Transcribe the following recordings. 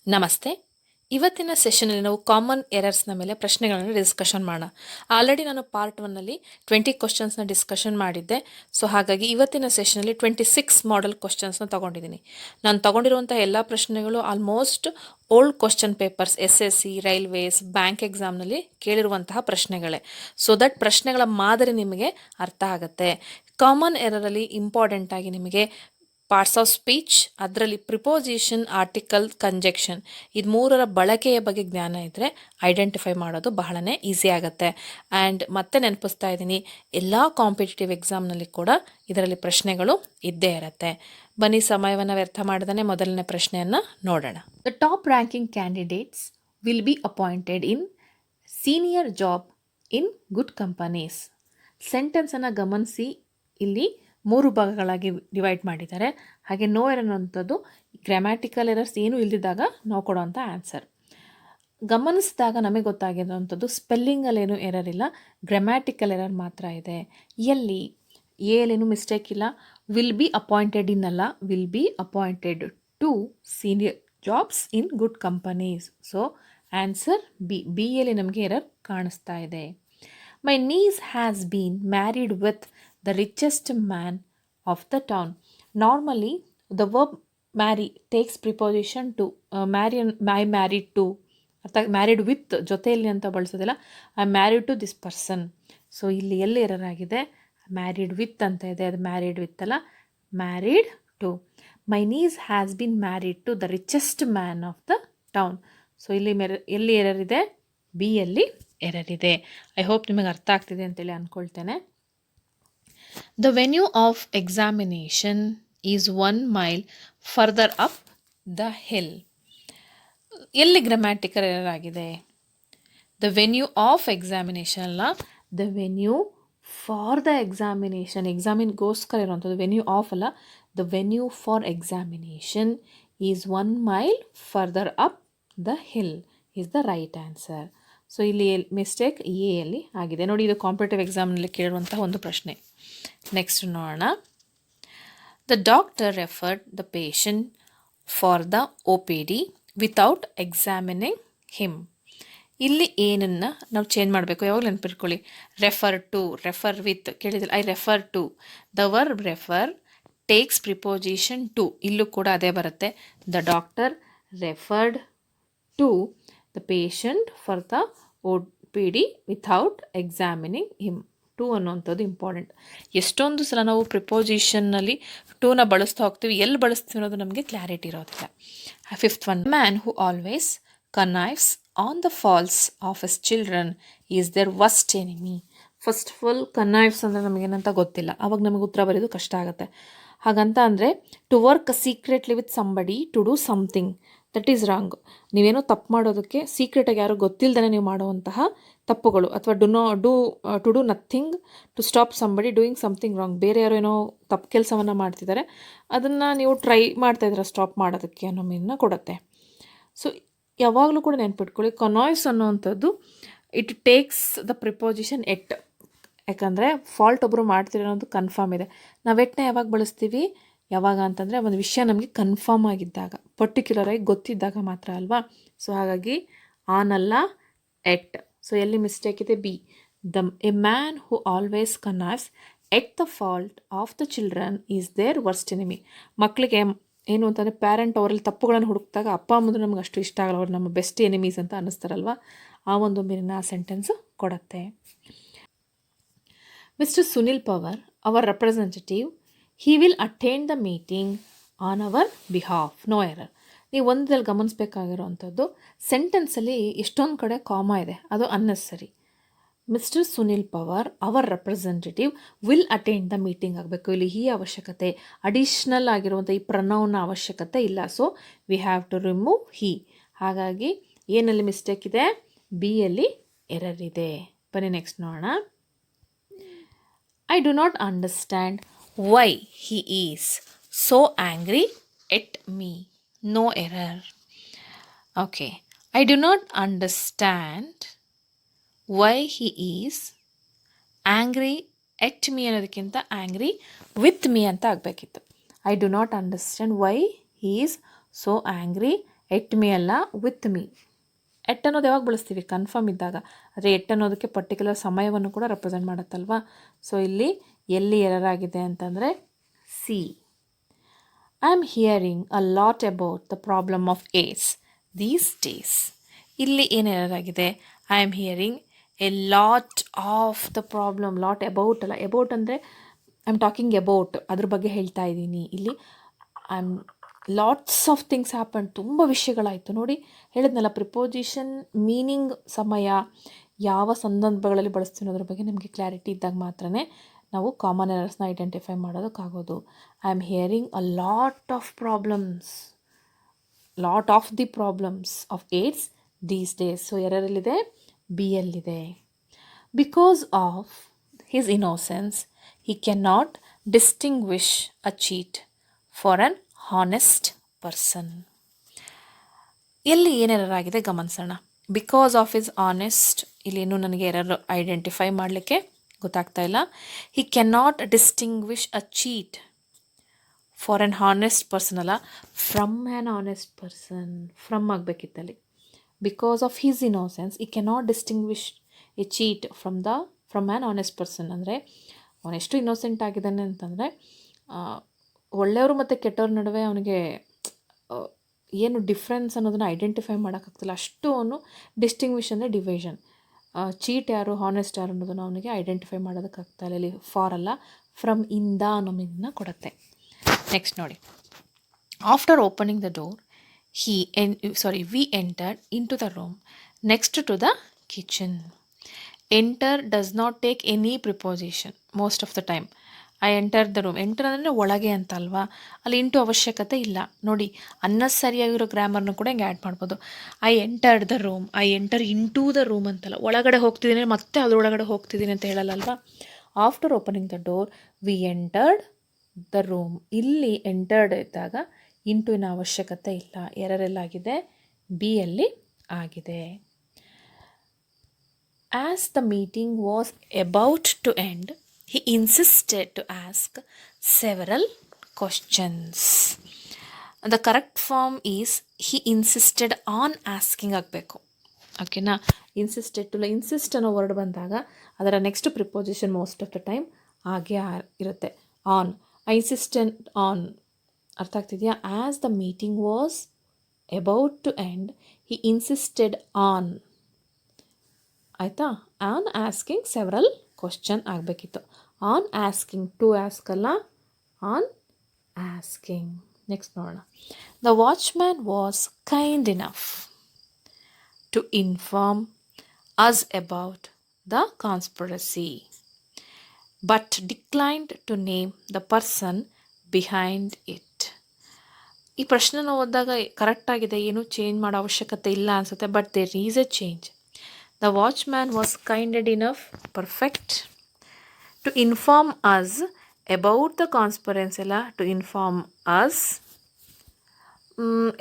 ನಮಸ್ತೆ. ಇವತ್ತಿನ ಸೆಷನಲ್ಲಿ ನಾವು ಕಾಮನ್ ಎರರ್ಸ್ನ ಮೇಲೆ ಪ್ರಶ್ನೆಗಳನ್ನು ಡಿಸ್ಕಷನ್ ಮಾಡೋಣ. ಆಲ್ರೆಡಿ ನಾನು ಪಾರ್ಟ್ 1ನಲ್ಲಿ 20 ಕ್ವಶನ್ಸ್ನ ಡಿಸ್ಕಷನ್ ಮಾಡಿದ್ದೆ. ಸೊ ಹಾಗಾಗಿ ಇವತ್ತಿನ ಸೆಷನಲ್ಲಿ 26 ಮಾಡೆಲ್ ಕ್ವಶನ್ಸ್ನ ತೊಗೊಂಡಿದ್ದೀನಿ. ನಾನು ತೊಗೊಂಡಿರುವಂಥ ಎಲ್ಲ ಪ್ರಶ್ನೆಗಳು almost old question papers SSC, railways, bank ಎಕ್ಸಾಮ್ನಲ್ಲಿ ಕೇಳಿರುವಂತಹ ಪ್ರಶ್ನೆಗಳೇ. ಸೊ ದಟ್ ಪ್ರಶ್ನೆಗಳ ಮಾದರಿ ನಿಮಗೆ ಅರ್ಥ ಆಗುತ್ತೆ. ಕಾಮನ್ ಎರರಲ್ಲಿ ಇಂಪಾರ್ಟೆಂಟ್ ಆಗಿ ನಿಮಗೆ ಪಾರ್ಟ್ಸ್ ಆಫ್ ಸ್ಪೀಚ್, ಅದರಲ್ಲಿ ಪ್ರಿಪೋಸಿಷನ್, ಆರ್ಟಿಕಲ್, ಕಂಜೆಕ್ಷನ್ ಇದು ಮೂರರ ಬಳಕೆಯ ಬಗ್ಗೆ ಜ್ಞಾನ ಇದ್ದರೆ ಐಡೆಂಟಿಫೈ ಮಾಡೋದು ಬಹಳನೇ ಈಸಿ ಆಗುತ್ತೆ. ಆ್ಯಂಡ್ ಮತ್ತೆ ನೆನಪಿಸ್ತಾ ಇದ್ದೀನಿ, ಎಲ್ಲ ಕಾಂಪಿಟೇಟಿವ್ ಎಕ್ಸಾಮ್ನಲ್ಲಿ ಕೂಡ ಇದರಲ್ಲಿ ಪ್ರಶ್ನೆಗಳು ಇದ್ದೇ ಇರುತ್ತೆ. ಬನ್ನಿ, ಸಮಯವನ್ನು ವ್ಯರ್ಥ ಮಾಡದೇ ಮೊದಲನೇ ಪ್ರಶ್ನೆಯನ್ನು ನೋಡೋಣ. The top ranking candidates will be appointed in senior job in good companies. ಸೆಂಟೆನ್ಸನ್ನು ಗಮನಿಸಿ, ಇಲ್ಲಿ 3 ಭಾಗಗಳಾಗಿ ಡಿವೈಡ್ ಮಾಡಿದ್ದಾರೆ. ಹಾಗೆ ನೋ ಎರರ್ ಅನ್ನೋಂಥದ್ದು ಗ್ರಾಮ್ಯಾಟಿಕಲ್ ಎರರ್ಸ್ ಏನು ಇಲ್ದಿದ್ದಾಗ ನಾವು ಕೊಡೋವಂಥ ಆನ್ಸರ್. ಗಮನಿಸಿದಾಗ ನಮಗೆ ಗೊತ್ತಾಗಿರೋವಂಥದ್ದು ಸ್ಪೆಲ್ಲಿಂಗಲ್ಲೇನು ಎರರ್ ಇಲ್ಲ, ಗ್ರಾಮ್ಯಾಟಿಕಲ್ ಎರರ್ ಮಾತ್ರ ಇದೆ. ಎಲ್ಲಿ ಏನು ಮಿಸ್ಟೇಕ್ ಇಲ್ಲ. ವಿಲ್ ಬಿ ಅಪಾಯಿಂಟೆಡ್ ಇನ್ ಅಲ್ಲ, will be appointed to senior jobs in good companies. So answer B ಯಲ್ಲಿ ನಮಗೆ ಎರರ್ ಕಾಣಿಸ್ತಾ ಇದೆ. My niece has been married with the richest man of the town. Normally, the verb marry takes preposition to. I married to ಅಥವಾ married with ಜೊತೆಯಲ್ಲಿ ಅಂತ ಬಳಸೋದಿಲ್ಲ. I married to this person. So ಇಲ್ಲಿ ಎಲ್ಲಿ error ಆಗಿದೆ, married with ಅಂತ ಇದೆ, ಅದು ಮ್ಯಾರಿಡ್ ವಿತ್ ಅಲ್ಲ, married to. My niece has been married to the richest man of the town. So ಇಲ್ಲಿ ಎಲ್ಲಿ ಎರರ್ ಇದೆ, ಬಿ ಯಲ್ಲಿ ಎರರ್ ಇದೆ. ಐ ಹೋಪ್ ನಿಮಗೆ ಅರ್ಥ ಆಗ್ತಿದೆ ಅಂತೇಳಿ ಅಂದ್ಕೊಳ್ತೇನೆ. The venue of examination is 1 mile further up the hill. ಎಲ್ಲಿ ಗ್ರಾಮ್ಯಾಟಿಕಲ್ ಎರರ್ ಆಗಿದೆ? ದ ವೆನ್ಯೂ ಆಫ್ ಎಕ್ಸಾಮಿನೇಷನ್ ಅಲ್ಲ, the venue for the examination. ಎಕ್ಸಾಮಿನ್ಗೋಸ್ಕರ ಇರುವಂಥದ್ದು, ವೆನ್ಯೂ ಆಫ್ ಅಲ್ಲ. The venue for examination is 1 mile further up the hill is the right answer. So ಇಲ್ಲಿ mistake ಎಲ್ಲಿ ಆಗಿದೆ ನೋಡಿ. ಇದು ಕಾಂಪಿಟೇಟಿವ್ ಎಕ್ಸಾಮ್ನಲ್ಲಿ ಕೇಳಿರುವಂಥ ಒಂದು ಪ್ರಶ್ನೆ. ನೆಕ್ಸ್ಟ್ ನೋಡೋಣ. The doctor referred the patient for the OPD without examining him. ಇಲ್ಲಿ ಏನನ್ನು ನಾವು ಚೇಂಜ್ ಮಾಡಬೇಕು, ಯಾವಾಗ ನೆನಪಿಟ್ಕೊಳ್ಳಿ. ರೆಫರ್ ಟು, ರೆಫರ್ ವಿತ್ ಕೇಳಿದಿಲ್ಲ. I refer to. The verb refer takes preposition to. ಇಲ್ಲೂ ಕೂಡ ಅದೇ ಬರುತ್ತೆ. The doctor referred to the patient for the OPD without examining him. To ಅನ್ನುವಂಥದ್ದು ಇಂಪಾರ್ಟೆಂಟ್. ಎಷ್ಟೊಂದು ಸಲ ನಾವು ಪ್ರಿಪೋಸಿಷನ್ನಲ್ಲಿ ಟೂನ ಬಳಸ್ತಾ ಹೋಗ್ತೀವಿ, ಎಲ್ಲಿ ಬಳಸ್ತೀವಿ ಅನ್ನೋದು ನಮಗೆ ಕ್ಲಾರಿಟಿ ಇರೋದಿಲ್ಲ. 5th one, man who always connives on the faults of his children is their worst enemy. First of all connives ಅಂದರೆ ನಮಗೇನಂತ ಗೊತ್ತಿಲ್ಲ, ಆವಾಗ ನಮಗೆ ಉತ್ತರ ಬರೆಯೋದು ಕಷ್ಟ ಆಗುತ್ತೆ. ಹಾಗಂತ ಅಂದರೆ to work secretly with somebody to do something, that is wrong. ನೀವೇನೋ ತಪ್ಪು ಮಾಡೋದಕ್ಕೆ ಸೀಕ್ರೆಟಾಗಿ ಯಾರು ಗೊತ್ತಿಲ್ಲದೇ ನೀವು ಮಾಡುವಂತಹ ತಪ್ಪುಗಳು, ಅಥವಾ to do nothing to stop somebody doing something wrong. ಬೇರೆ ಯಾರೋ ಏನೋ ತಪ್ಪು ಕೆಲಸವನ್ನು ಮಾಡ್ತಿದ್ದಾರೆ, ಅದನ್ನು ನೀವು ಟ್ರೈ ಮಾಡ್ತಾಯಿದ್ದೀರ ಸ್ಟಾಪ್ ಮಾಡೋದಕ್ಕೆ ಅನ್ನೋ ಮೀನನ್ನ ಕೊಡುತ್ತೆ. ಸೊ ಯಾವಾಗಲೂ ಕೂಡ ನೆನ್ಪಿಟ್ಕೊಳ್ಳಿ, ಕನಾಯ್ಸ್ ಅನ್ನೋವಂಥದ್ದು ಇಟ್ ಟೇಕ್ಸ್ ದ ಪ್ರಿಪೋಸಿಷನ್ ಎಟ್. ಯಾಕಂದರೆ ಫಾಲ್ಟ್ ಒಬ್ಬರು ಮಾಡ್ತಿರೋ ಅನ್ನೋದು ಕನ್ಫರ್ಮ್ ಇದೆ. ನಾವು ಎಟ್ನ ಯಾವಾಗ ಬಳಸ್ತೀವಿ, ಯಾವಾಗ ಅಂತಂದರೆ ಒಂದು ವಿಷಯ ನಮಗೆ ಕನ್ಫರ್ಮ್ ಆಗಿದ್ದಾಗ, ಪರ್ಟಿಕ್ಯುಲರಾಗಿ ಗೊತ್ತಿದ್ದಾಗ ಮಾತ್ರ ಅಲ್ವಾ. ಸೊ ಹಾಗಾಗಿ ಆನ್ ಅಲ್ಲ, ಎಟ್. ಸೊ ಎಲ್ಲಿ ಮಿಸ್ಟೇಕ್ ಇದೆ, B. A man who always connives at the fault of the children is their worst enemy. ಮಕ್ಕಳಿಗೆ ಏನು ಅಂತಂದರೆ ಪ್ಯಾರೆಂಟ್ ಅವರಲ್ಲಿ ತಪ್ಪುಗಳನ್ನು ಹುಡುಕಿದಾಗ ಅಪ್ಪ ಅಮ್ಮಂದು ನಮ್ಗೆ ಅಷ್ಟು ಇಷ್ಟ ಆಗಲ್ಲ, ಅವ್ರು ನಮ್ಮ ಬೆಸ್ಟ್ ಎನಿಮೀಸ್ ಅಂತ ಅನ್ನಿಸ್ತಾರಲ್ವ. ಆ ಒಂದು ಮೀನಿನ ಆ ಸೆಂಟೆನ್ಸು ಕೊಡುತ್ತೆ. Mister Sunil Pawar, our representative, he will attend the meeting on our behalf. No error. ನೀವು ಒಂದಲ್ಲಿ ಗಮನಿಸಬೇಕಾಗಿರೋವಂಥದ್ದು, ಸೆಂಟೆನ್ಸಲ್ಲಿ ಎಷ್ಟೊಂದು ಕಡೆ ಕಾಮ ಇದೆ, ಅದು unnecessary. Mister Sunil Pawar our representative will attend the meeting ಆಗಬೇಕು. ಇಲ್ಲಿ ಈ ಅವಶ್ಯಕತೆ, ಅಡಿಷ್ನಲ್ ಆಗಿರುವಂಥ ಈ ಪ್ರನೌನ್ನ ಅವಶ್ಯಕತೆ ಇಲ್ಲ. So we have to remove he. ಹಾಗಾಗಿ ಏನಲ್ಲಿ ಮಿಸ್ಟೇಕ್ ಇದೆ, ಬಿ ಯಲ್ಲಿ ಎರರ್ ಇದೆ. ಬನ್ನಿ ನೆಕ್ಸ್ಟ್ ನೋಡೋಣ. I do not understand why he is so angry at me. No error. Okay. I do not understand why he is angry at me ಅನ್ನೋದಕ್ಕಿಂತ angry with me ಅಂತ ಆಗಬೇಕಿತ್ತು. I do not understand why he is so angry at me ಅಲ್ಲ, with me. ಎಟ್ ಅನ್ನೋದು ಯಾವಾಗ ಬಳಸ್ತೀವಿ? Confirm ಇದ್ದಾಗ. ಆದರೆ ಎಟ್ ಅನ್ನೋದಕ್ಕೆ ಪರ್ಟಿಕ್ಯುಲರ್ ಸಮಯವನ್ನು ಕೂಡ ರೆಪ್ರೆಸೆಂಟ್ ಮಾಡುತ್ತಲ್ವಾ. ಸೊ ಇಲ್ಲಿ ಎಲ್ಲಿ ಎರರ್ ಆಗಿದೆ ಅಂತಂದರೆ C. I am hearing a lot about the problem of AIDS these days. ಇಲ್ಲಿ ಏನು ಎರರ್ ಆಗಿದೆ? I am hearing A lot of the problem. Lot about ಅಲ್ಲ, ಅಬೌಟ್ ಅಂದರೆ ಐ ಆಮ್ ಟಾಕಿಂಗ್ ಅಬೌಟ್, ಅದ್ರ ಬಗ್ಗೆ ಹೇಳ್ತಾ ಇದ್ದೀನಿ. ಇಲ್ಲಿ I am lots of things happen. ತುಂಬ ವಿಷಯಗಳಾಯಿತು. ನೋಡಿ, ಹೇಳಿದ್ನಲ್ಲ, ಪ್ರಿಪೋಸಿಷನ್ ಮೀನಿಂಗ್, ಸಮಯ, ಯಾವ ಸಂದರ್ಭಗಳಲ್ಲಿ ಬಳಸ್ತೀವಿ ಅನ್ನೋದ್ರ ಬಗ್ಗೆ ನಮಗೆ ಕ್ಲಾರಿಟಿ ಇದ್ದಾಗ ಮಾತ್ರ ನಾವು ಕಾಮನ್ ಎರರ್ಸ್ನ ಐಡೆಂಟಿಫೈ ಮಾಡೋದಕ್ಕಾಗೋದು. I am hearing a lot of problems, lot of the problems of AIDS these days. So ಎರರಲ್ಲಿದೆ, ಬಿ ಯಲ್ಲಿದೆ. Because of his innocence he cannot distinguish a cheat for an honest person. ಎಲ್ಲಿ ಏನು error ಆಗಿದೆ ಗಮನಿಸೋಣ. Because of is honest, ಇಲ್ಲೇನು ನನಗೆ error identify ಮಾಡಲಿಕ್ಕೆ ಗೊತ್ತಾಗ್ತಾ ಇಲ್ಲ. He cannot distinguish a cheat for an honest person ಅಲ್ಲ, from an honest person. From ಆಗಬೇಕಿತ್ತಲ್ಲಿ. Because of his innocence he cannot distinguish a cheat from an honest person. ಅಂದರೆ ಅವನೆಷ್ಟು innocent ಆಗಿದ್ದಾನೆ ಅಂತಂದರೆ, ಒಳ್ಳೆಯವರು ಮತ್ತು ಕೆಟ್ಟವ್ರ ನಡುವೆ ಅವನಿಗೆ ಏನು ಡಿಫ್ರೆನ್ಸ್ ಅನ್ನೋದನ್ನು ಐಡೆಂಟಿಫೈ ಮಾಡೋಕ್ಕಾಗ್ತಿಲ್ಲ. ಅಷ್ಟು ಅವನು ಡಿಸ್ಟಿಂಗ್ವಿಶ್ ಅಂದರೆ ಡಿವಿಷನ್. ಚೀಟ್ ಯಾರು, ಹಾನೆಸ್ಟ್ ಯಾರು ಅನ್ನೋದನ್ನು ಅವನಿಗೆ ಐಡೆಂಟಿಫೈ ಮಾಡೋದಕ್ಕಾಗ್ತಾಯಿಲ್ಲ. ಇಲ್ಲಿ ಫಾರ್ ಅಲ್ಲ, ಫ್ರಮ್ ಇಂದ ಅನ್ನೋ ಮೀನಿಂಗ್ನ ಕೊಡುತ್ತೆ. ನೆಕ್ಸ್ಟ್ ನೋಡಿ. After opening the door we entered in to the room next to the kitchen. Enter does not take any preposition most of the time. I entered the room. Enter ಅಂದರೆ ಒಳಗೆ ಅಂತ ಅಲ್ವಾ, ಅಲ್ಲಿ into ಅವಶ್ಯಕತೆ ಇಲ್ಲ. ನೋಡಿ, ಅನ್ನೆಸರಿಯಾಗಿರೋ ಗ್ರಾಮರ್ನು ಕೂಡ ಹಿಂಗೆ ಆ್ಯಡ್ ಮಾಡ್ಬೋದು. I entered the room, I enter into the room ಅಂತಲ್ಲ. ಒಳಗಡೆ ಹೋಗ್ತಿದ್ದೀನಿ ಮತ್ತೆ ಅದರೊಳಗಡೆ ಹೋಗ್ತಿದ್ದೀನಿ ಅಂತ ಹೇಳಲ್ಲ ಅಲ್ವಾ. After opening the door we entered the room. ಇಲ್ಲಿ ಎಂಟರ್ಡ್ ಇದ್ದಾಗ ಇಂಟುವಿನ ಅವಶ್ಯಕತೆ ಇಲ್ಲ. ಎರರೆಲ್ಲಾಗಿದೆ? ಬಿ ಯಲ್ಲಿ ಆಗಿದೆ. As the meeting was about to end, he insisted to ask several questions. The correct form is he insisted on asking ಆಗಬೇಕು. ಓಕೆನಾ? Insisted to insist ಅನ್ನೋ ವರ್ಡ್ ಬಂದಾಗ ಅದರ next preposition most of the time ಹಾಗೆ ಇರುತ್ತೆ. On. I insisted on. ಅರ್ಥ ಆಗ್ತಿದೆಯಾ? As the meeting was about to end he insisted on. ಆಯಿತಾ? ಆನ್ ಆಸ್ಕಿಂಗ್ ಸೆವರಲ್ ಕ್ವಶನ್ ಆಗಬೇಕಿತ್ತು. ಆನ್ ಆಸ್ಕಿಂಗ್, ಟು ಆಸ್ಕ್ ಅಲ್ಲ, ಆನ್ ಆಸ್ಕಿಂಗ್. ನೆಕ್ಸ್ಟ್ ನೋಡೋಣ. The watchman was kind enough to inform us about the conspiracy but declined to name the person behind it. ಈ ಪ್ರಶ್ನೆನ ಓದಿದಾಗ ಕರೆಕ್ಟಾಗಿದೆ, ಏನೂ change ಮಾಡೋ ಅವಶ್ಯಕತೆ ಇಲ್ಲ ಅನಿಸುತ್ತೆ. But there is a change. The watchman was kind enough, perfect, to inform us about the conspiracy. To inform us,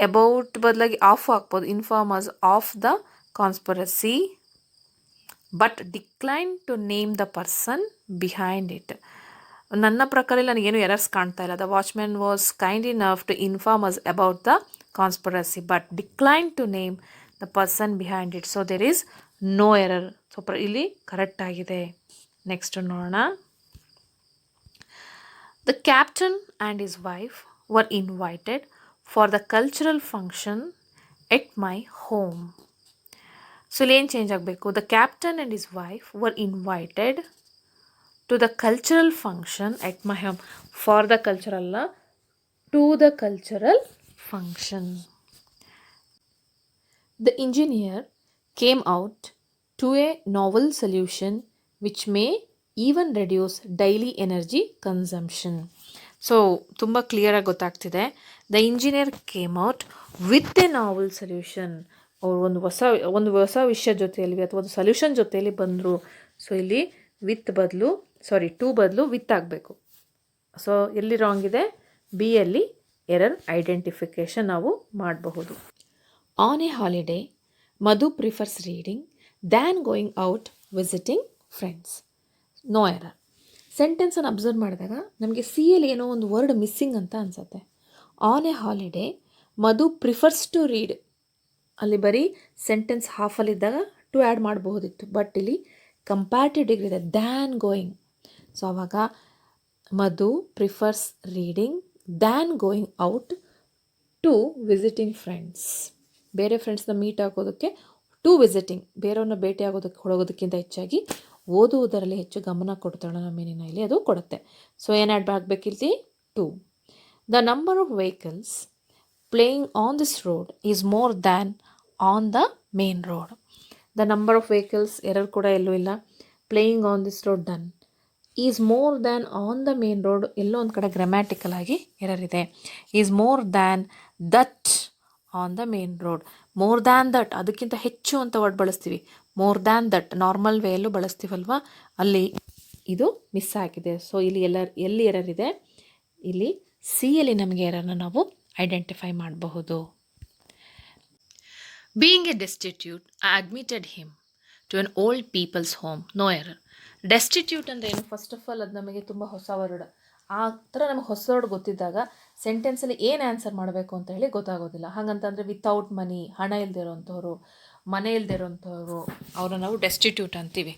about ಬದಲಾಗಿ of ಹಾಕ್ಬೋದು. inform us of the conspiracy, but decline to name the person behind it. ನನ್ನ ಪ್ರಕಾರ ನನಗೇನು errors ಕಾಣ್ತಾ ಇಲ್ಲ. The watchman was kind enough to inform us about the conspiracy, but decline to name the person behind it. So there is no error. So ಇಲ್ಲಿ correct ಆಗಿದೆ. Next ನೋಡೋಣ. The captain and his wife were invited for the cultural function at my home. So ಇಲ್ಲಿ ಏನು change ಆಗಬೇಕು? The captain and his wife were invited to the cultural function at my home. For the cultural ಅಲ್ಲ, to the cultural function. The engineer came out to a novel solution which may even reduce daily energy consumption. So ತುಂಬ ಕ್ಲಿಯರಾಗಿ ಗೊತ್ತಾಗ್ತಿದೆ. The engineer came out with a novel solution. ಅವರು ಒಂದು ಹೊಸ ವಿಷಯ ಜೊತೆಯಲ್ಲಿ ಅಥವಾ ಒಂದು ಸೊಲ್ಯೂಷನ್ ಜೊತೆಯಲ್ಲಿ ಬಂದರು. ಸೊ ಇಲ್ಲಿ ಟು ಬದಲು ವಿತ್ ಆಗಬೇಕು. ಸೊ ಎಲ್ಲಿ ರಾಂಗ್ ಇದೆ? ಬಿ ಯಲ್ಲಿ ಎರರ್ ಐಡೆಂಟಿಫಿಕೇಷನ್ ನಾವು ಮಾಡಬಹುದು. On a holiday Madhu prefers reading than going out visiting friends. No error. ಸೆಂಟೆನ್ಸನ್ನು ಅಬ್ಸರ್ವ್ ಮಾಡಿದಾಗ ನಮಗೆ ಸಿ ಎಲ್ಲಿ ಏನೋ ಒಂದು ವರ್ಡ್ ಮಿಸ್ಸಿಂಗ್ ಅಂತ ಅನಿಸುತ್ತೆ. On a holiday Madhu prefers to read, ಅಲ್ಲಿ ಬರೀ ಸೆಂಟೆನ್ಸ್ ಹಾಫಲ್ಲಿದ್ದಾಗ ಟು ಆ್ಯಡ್ ಮಾಡಬಹುದಿತ್ತು, ಬಟ್ ಇಲ್ಲಿ ಕಂಪ್ಯಾರಿಟಿವ್ ಡಿಗ್ರಿ ಇದೆ, ದ್ಯಾನ್ ಗೋಯಿಂಗ್. ಸೊ ಆವಾಗ Madhu prefers reading than going out to visiting friends. ಬೇರೆ ಫ್ರೆಂಡ್ಸ್ನ ಮೀಟ್ ಆಗೋದಕ್ಕೆ, ಟು ವಿಸಿಟಿಂಗ್ ಬೇರೆಯವ್ರನ್ನ ಭೇಟಿ ಆಗೋದಕ್ಕೆ ಹೋಗೋದಕ್ಕಿಂತ ಹೆಚ್ಚಾಗಿ ಓದುವುದರಲ್ಲಿ ಹೆಚ್ಚು ಗಮನ ಕೊಡ್ತಾಳೆ ನಮ್ಮ ಮೀನಿನ ಇಲ್ಲಿ ಅದು ಕೊಡುತ್ತೆ. ಸೊ ಏನು ಆ್ಯಡ್ ಆಗಬೇಕಿಲ್ಲಿ? To. The number of vehicles playing on this road is more than on the main road. The number of vehicles error ಕೂಡ ಎಲ್ಲೂ ಇಲ್ಲ. Playing on this road done. Is more than on the main road ಎಲ್ಲೋ ಒಂದು ಕಡೆ grammatical ಆಗಿ error ಇದೆ. Is more than that on the main road. More than that ಅದಕ್ಕಿಂತ ಹೆಚ್ಚು ಅಂತ ವರ್ಡ್ ಬಳಸ್ತೀವಿ. ಮೋರ್ ದ್ಯಾನ್ ದಟ್ ನಾರ್ಮಲ್ ವೇಯಲ್ಲೂ ಬಳಸ್ತೀವಲ್ವ, ಅಲ್ಲಿ ಇದು ಮಿಸ್ ಆಗಿದೆ. ಸೊ ಇಲ್ಲಿ ಎಲ್ಲಿ ಎರರ್ ಇದೆ? ಇಲ್ಲಿ ಸಿ ಯಲ್ಲಿ ನಮಗೆ ಎರರ್ನ ನಾವು ಐಡೆಂಟಿಫೈ ಮಾಡಬಹುದು. Being a destitute I admitted him to an old people's home. No error. Destitute ಅಂದರೆ ಏನು? ಫಸ್ಟ್ ಆಫ್ ಆಲ್ ಅದು ನಮಗೆ ತುಂಬ ಹೊಸ ವರ್ಡ್. ಆ ಥರ ನಮಗೆ ಹೊಸ ವರ್ಡ್ ಗೊತ್ತಿದ್ದಾಗ ಸೆಂಟೆನ್ಸಲ್ಲಿ ಏನು ಆನ್ಸರ್ ಮಾಡಬೇಕು ಅಂತ ಹೇಳಿ ಗೊತ್ತಾಗೋದಿಲ್ಲ. ಹಾಗಂತಂದರೆ ವಿತೌಟ್ ಮನಿ, ಹಣ ಇಲ್ಲದೆ ಇರೋಂಥವ್ರು, ಮನೆ ಇಲ್ಲದೆ ಇರೋಂಥವ್ರು, ಅವ್ರನ್ನ ನಾವು ಡೆಸ್ಟಿಟ್ಯೂಟ್ ಅಂತೀವಿ.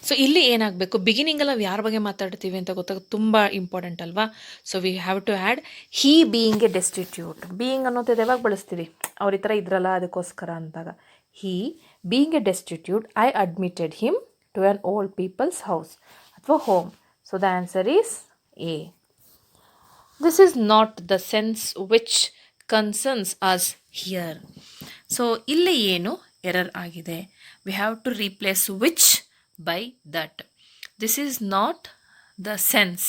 ಸೊ ಇಲ್ಲಿ ಏನಾಗಬೇಕು? ಬಿಗಿನಿಂಗಲ್ಲಿ ನಾವು ಯಾರ ಬಗ್ಗೆ ಮಾತಾಡ್ತೀವಿ ಅಂತ ಗೊತ್ತಾಗೋದು ತುಂಬ ಇಂಪಾರ್ಟೆಂಟ್ ಅಲ್ವಾ? So we have to add he being a destitute. Being ಅನ್ನೋದು ಯಾವಾಗ ಬಳಸ್ತೀವಿ? ಅವ್ರ ಈ ಥರ ಇದ್ರಲ್ಲ ಅದಕ್ಕೋಸ್ಕರ ಅಂತಾಗ. He being a destitute I admitted him to an old people's house ಅಥವಾ home. So the answer is A. This is not the sense which concerns us here. So ಇಲ್ಲಿ ಏನು ಎರರ್ ಆಗಿದೆ? We have to replace which by that. This is not the sense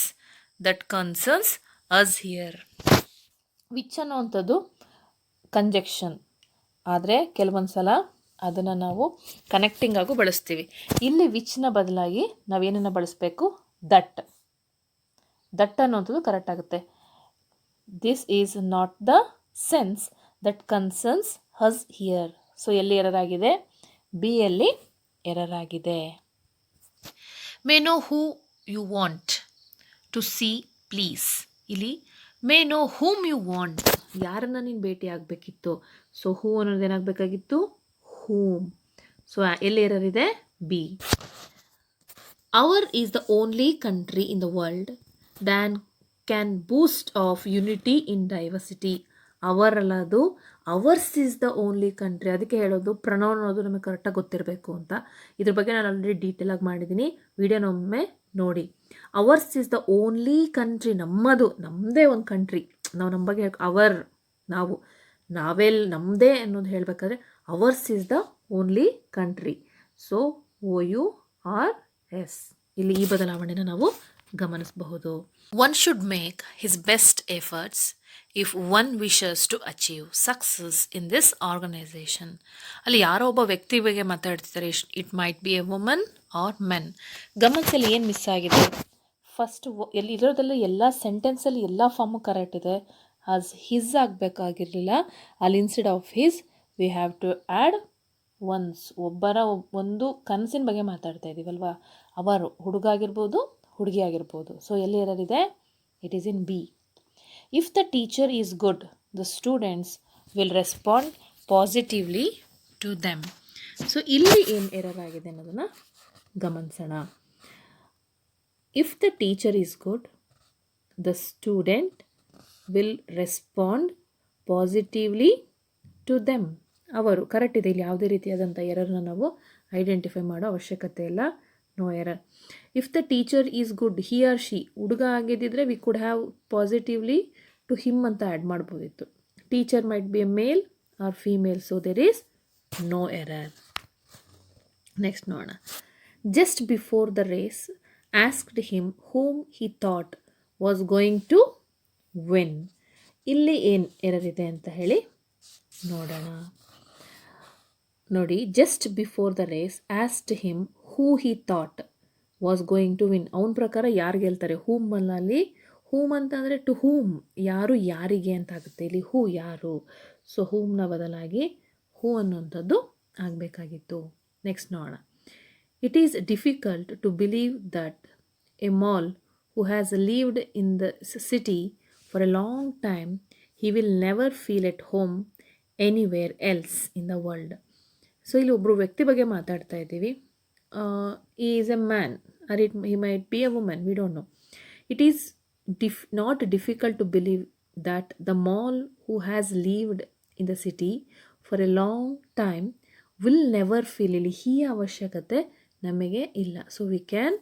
that concerns us here. which ಅನ್ನುವಂಥದ್ದು conjunction ಆದರೆ ಕೆಲವೊಂದು ಸಲ ಅದನ್ನು ನಾವು connecting ಆಗು ಬಳಸ್ತೀವಿ. ಇಲ್ಲಿ ವಿಚ್ನ ಬದಲಾಗಿ ನಾವೇನನ್ನು ಬಳಸಬೇಕು? ದಟ್. ದಟ್ ಅನ್ನುವಂಥದ್ದು ಕರೆಕ್ಟ್ ಆಗುತ್ತೆ. This is not the sense that concerns us here. So ಎಲ್ಲಿ ಎರರ್ ಆಗಿದೆ? ಬಿ ಯಲ್ಲಿ ಎರರ್ ಆಗಿದೆ. May know who you want to see please. ಇಲ್ಲಿ may know whom you want, ಯಾರನ್ನ ನೀನು ಭೇಟಿ ಆಗಬೇಕಿತ್ತು. ಸೊ ಹೂ ಅನ್ನೋದು ಏನಾಗಬೇಕಾಗಿತ್ತು? ಹೂಮ್. ಸೊ ಎಲ್ಲಿ ಎರರ್ ಇದೆ? B. Our is the only country in the world than can boost of unity in diversity. Our ಅಲ್ಲ ಅದು, ours is the only country. ಅದಕ್ಕೆ ಹೇಳೋದು ಪ್ರನೌನ್ ಅನ್ನೋದು ನಮಗೆ ಕರೆಕ್ಟಾಗಿ ಗೊತ್ತಿರಬೇಕು ಅಂತ. ಇದ್ರ ಬಗ್ಗೆ ನಾನು ಆಲ್ರೆಡಿ ಡೀಟೇಲಾಗಿ ಮಾಡಿದ್ದೀನಿ, ವಿಡಿಯೋನೊಮ್ಮೆ ನೋಡಿ. Hours is the only country, ನಮ್ಮದೇ ಒಂದು ಕಂಟ್ರಿ. ನಾವು ನಮ್ಮ ಬಗ್ಗೆ ಅವರ್, ನಮ್ಮದೇ ಅನ್ನೋದು ಹೇಳಬೇಕಾದ್ರೆ ours is the only country. So OURS ಇಲ್ಲಿ ಈ ಬದಲಾವಣೆನ ನಾವು ಗಮನಿಸಬಹುದು. One should make his best efforts if one wishes to achieve success in this organisation. ಅಲ್ಲಿ ಯಾರೋ ಒಬ್ಬ ವ್ಯಕ್ತಿ ಬಗ್ಗೆ ಮಾತಾಡ್ತಿದ್ದಾರೆ. It might be a woman or men. ಗಮನಿಸಲ್ಲಿ ಏನು ಮಿಸ್ ಆಗಿದೆ? ಫಸ್ಟ್ ಎಲ್ಲಿ ಇರೋದ್ರಲ್ಲಿ ಎಲ್ಲ ಸೆಂಟೆನ್ಸಲ್ಲಿ ಎಲ್ಲ ಫಾರ್ಮು ಕರೆಕ್ಟ್ ಇದೆ. ಆಸ್ ಹಿಸ್ ಆಗಬೇಕಾಗಿರಲಿಲ್ಲ. ಅಲ್ಲಿ instead of his we have to add one's. ಒಂದು ಕನಸಿನ ಬಗ್ಗೆ ಮಾತಾಡ್ತಾ ಇದ್ದೀವಲ್ವಾ, ಅವರು ಹುಡುಗ ಆಗಿರ್ಬೋದು, ಹುಡುಗಿ ಆಗಿರ್ಬೋದು. ಸೊ ಎಲ್ಲಿ ಎರರಿದೆ? It is in B. If the teacher is good the students will respond positively to them. So ಇಲ್ಲಿ ಏನು ಎರರ್ ಆಗಿದೆ ಅನ್ನೋದನ್ನು ಗಮನಿಸೋಣ. If the teacher is good the student will respond positively to them. ಅವರು correct ಇದೆ. ಇಲ್ಲಿ ಯಾವುದೇ ರೀತಿಯಾದಂಥ ಎರರ್ನ ನಾವು ಐಡೆಂಟಿಫೈ ಮಾಡೋ ಅವಶ್ಯಕತೆ ಇಲ್ಲ. No error. If the teacher is good he or she, ಹುಡುಗ ಆಗಿದ್ದಿದ್ರೆ we could have positively to him ಅಂತ ಆ್ಯಡ್ ಮಾಡ್ಬೋದಿತ್ತು. Teacher might be a male or female. So there is no error. Next ನೋಡೋಣ. Just before the race asked him whom he thought was going to win. ಇಲ್ಲಿ ಏನು error ಇದೆ ಅಂತ ಹೇಳಿ ನೋಡೋಣ. ನೋಡಿ, just before the race asked him who he thought was going to win. ಅವನ ಪ್ರಕಾರ ಯಾರು ಗೆಲ್ತಾರೆ? ಹೂಮಲ್ಲಿ ಹೂಮ್ ಅಂತಂದರೆ ಟು ಹೂಮ್, ಯಾರು ಯಾರಿಗೆ ಅಂತ ಆಗುತ್ತೆ. ಇಲ್ಲಿ ಹೂ ಯಾರು. ಸೊ ಹೂಮ್ನ ಬದಲಾಗಿ ಹೂ ಅನ್ನುವಂಥದ್ದು ಆಗಬೇಕಾಗಿತ್ತು. ನೆಕ್ಸ್ಟ್ ನೋಡೋಣ. It is difficult to believe that a man who has lived in the city for a long time he will never feel at home anywhere else in the world. So ಇಲ್ಲಿ ಒಬ್ಬರು ವ್ಯಕ್ತಿ ಬಗ್ಗೆ ಮಾತಾಡ್ತಾ ಇದ್ದೀವಿ. ಈ is a man or he might be a woman, we don't know. It is not difficult to believe that the mall who has lived in the city for a long time will never feel. ಇಲ್ಲಿ ಹಿ ಅವಶ್ಯಕತೆ ನಮಗೆ ಇಲ್ಲ. So we can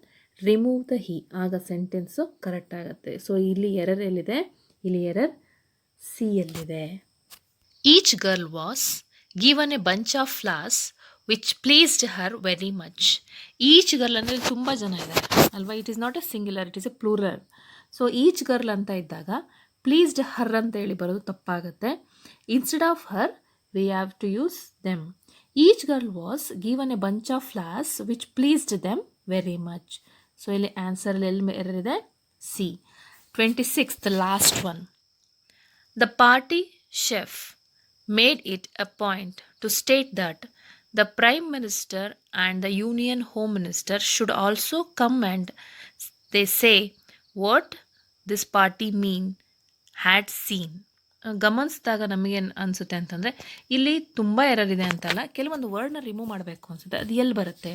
remove the he, ಆಗ sentence correct ಆಗುತ್ತೆ. So ಇಲ್ಲಿ error ಎಲ್ಲಿದೆ? ಇಲ್ಲಿ error C ಯಲ್ಲಿದೆ. Each girl was given a bunch of flowers which pleased her very much. Each girl ಅಂದರೆ ತುಂಬ ಜನ ಇದ್ದಾರೆ ಅಲ್ವಾ? It is not a singular, it is a plural. So each girl ಅಂತ ಇದ್ದಾಗ ಪ್ಲೀಸ್ಡ್ ಹರ್ ಅಂತ ಹೇಳಿ ಬರೋದು ತಪ್ಪಾಗುತ್ತೆ. Instead of her we have to use them. Each girl was given a bunch of flowers which pleased them very much. So ಇಲ್ಲಿ ಆನ್ಸರಲ್ಲಿ ಎಲ್ಲಿ ಎರರಿದೆ? C. 26, the last one. The party chef made it a point to state that the Prime Minister and the Union Home Minister should also come and they say what this party mean had seen. ಗಮನಿಸಿದಾಗ ನಮಗೇನು ಅನಿಸುತ್ತೆ ಅಂತಂದರೆ ಇಲ್ಲಿ ತುಂಬ error ಇದೆ ಅಂತಲ್ಲ, ಕೆಲವೊಂದು ವರ್ಡ್ನ remove ಮಾಡಬೇಕು ಅನಿಸುತ್ತೆ. ಅದು ಎಲ್ಲಿ ಬರುತ್ತೆ?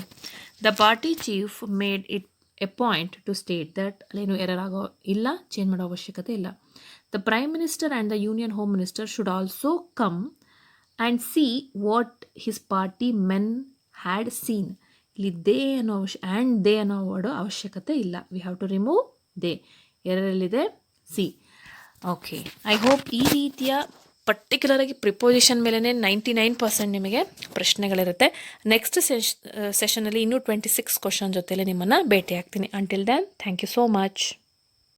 The party chief made it a point to state that, ಅಲ್ಲೇನು ಎರರ್ ಆಗೋ ಇಲ್ಲ, ಚೇಂಜ್ ಮಾಡೋ ಅವಶ್ಯಕತೆ ಇಲ್ಲ. The prime minister and the union home minister should also come and see what his party men had seen. ಇಲ್ಲಿ they ಅನ್ನೋ and they ಅನ್ನೋ word ಅವಶ್ಯಕತೆ ಇಲ್ಲ. We have to remove they. ಎರರಲ್ಲಿದೆ ಸಿ. ಓಕೆ, ಐ ಹೋಪ್ ಈ ರೀತಿಯ ಪರ್ಟಿಕ್ಯುಲರಾಗಿ preposition ಮೇಲೇ 99% ನಿಮಗೆ ಪ್ರಶ್ನೆಗಳಿರುತ್ತೆ. ನೆಕ್ಸ್ಟ್ ಸೆಷನಲ್ಲಿ ಇನ್ನೂ 26 ಕ್ವಶನ್ ಜೊತೆಲೆ ನಿಮ್ಮನ್ನು ಭೇಟಿ ಆಗ್ತೀನಿ. Until then, thank you so much.